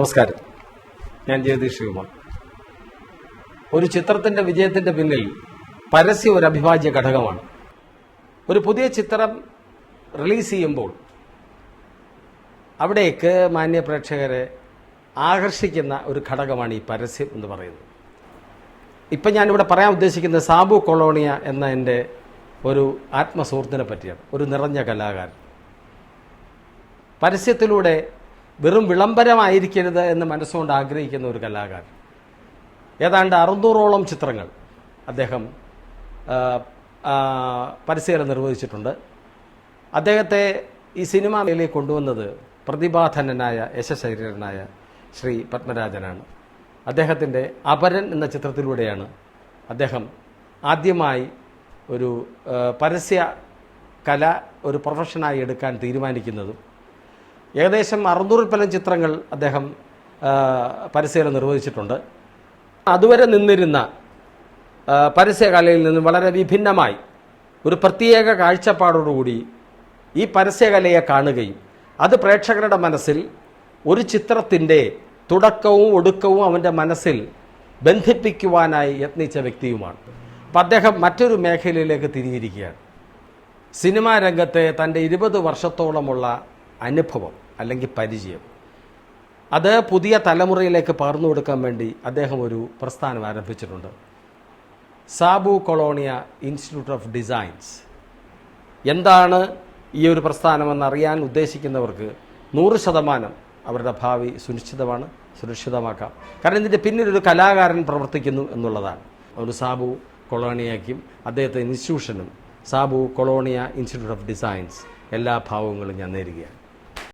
നമസ്കാരം, ഞാൻ ജഗദീഷ് കുമാർ. ഒരു ചിത്രത്തിന്റെ വിജയത്തിന്റെ പിന്നിൽ പരസ്യം ഒരു അവിഭാജ്യ ഘടകമാണ്. ഒരു പുതിയ ചിത്രം റിലീസ് ചെയ്യുമ്പോൾ അവിടേക്ക് മാന്യ പ്രേക്ഷകരെ ആകർഷിക്കുന്ന ഒരു ഘടകമാണ് ഈ പരസ്യം എന്ന് പറയുന്നത്. ഇപ്പം ഞാനിവിടെ പറയാൻ ഉദ്ദേശിക്കുന്നത് സാബു കൊളോണിയ എന്ന എൻ്റെ ഒരു ആത്മസുഹൃത്തിനെ പറ്റിയാണ്. ഒരു നിറഞ്ഞ കലാകാരൻ. പരസ്യത്തിലൂടെ വെറും വിളംബരമായിരിക്കരുത് എന്ന് മനസ്സുകൊണ്ട് ആഗ്രഹിക്കുന്ന ഒരു കലാകാരൻ. ഏതാണ്ട് 600ഓളം ചിത്രങ്ങൾ അദ്ദേഹം പരസ്യം നിർവഹിച്ചിട്ടുണ്ട്. അദ്ദേഹത്തെ ഈ സിനിമയിലേക്ക് കൊണ്ടുവന്നത് പ്രതിഭാധനനായ യശശരീരനായ ശ്രീ പത്മരാജനാണ്. അദ്ദേഹത്തിൻ്റെ അപരൻ എന്ന ചിത്രത്തിലൂടെയാണ് അദ്ദേഹം ആദ്യമായി ഒരു പരസ്യ കല ഒരു പ്രൊഫഷനായി എടുക്കാൻ തീരുമാനിക്കുന്നതും. ഏകദേശം 600-ൽ പരം ചിത്രങ്ങൾ അദ്ദേഹം പരസ്യം നിർവഹിച്ചിട്ടുണ്ട്. അതുവരെ നിന്നിരുന്ന പരസ്യകലയിൽ നിന്ന് വളരെ വിഭിന്നമായി ഒരു പ്രത്യേക കാഴ്ചപ്പാടോടുകൂടി ഈ പരസ്യകലയെ കാണുകയും അത് പ്രേക്ഷകരുടെ മനസ്സിൽ ഒരു ചിത്രത്തിൻ്റെ തുടക്കവും ഒടുക്കവും അവൻ്റെ മനസ്സിൽ ബന്ധിപ്പിക്കുവാനായി യത്നിച്ച വ്യക്തിയുമാണ്. അപ്പം അദ്ദേഹം മറ്റൊരു മേഖലയിലേക്ക് തിരിഞ്ഞിരിക്കുകയാണ്. സിനിമാ രംഗത്തെ തൻ്റെ 20 വർഷത്തോളമുള്ള അനുഭവം അല്ലെങ്കിൽ പരിചയം അത് പുതിയ തലമുറയിലേക്ക് പകർന്നു കൊടുക്കാൻ വേണ്ടി അദ്ദേഹം ഒരു പ്രസ്ഥാനം ആരംഭിച്ചിട്ടുണ്ട്. Sabu Colonia institute of designs. എന്താണ് ഈ ഒരു പ്രസ്ഥാനമെന്നറിയാൻ ഉദ്ദേശിക്കുന്നവർക്ക് 100% അവരുടെ ഭാവി സുരക്ഷിതമാക്കാം. കാരണം ഇതിൻ്റെ പിന്നിലൊരു കലാകാരൻ പ്രവർത്തിക്കുന്നു എന്നുള്ളതാണ്. ഒരു സാബു കൊളോണിയയ്ക്കും അദ്ദേഹത്തെ ഇൻസ്റ്റിറ്റ്യൂഷനും Sabu Colonia institute of designs എല്ലാ ഭാവങ്ങളും ഞാൻ നേരുകയാണ്.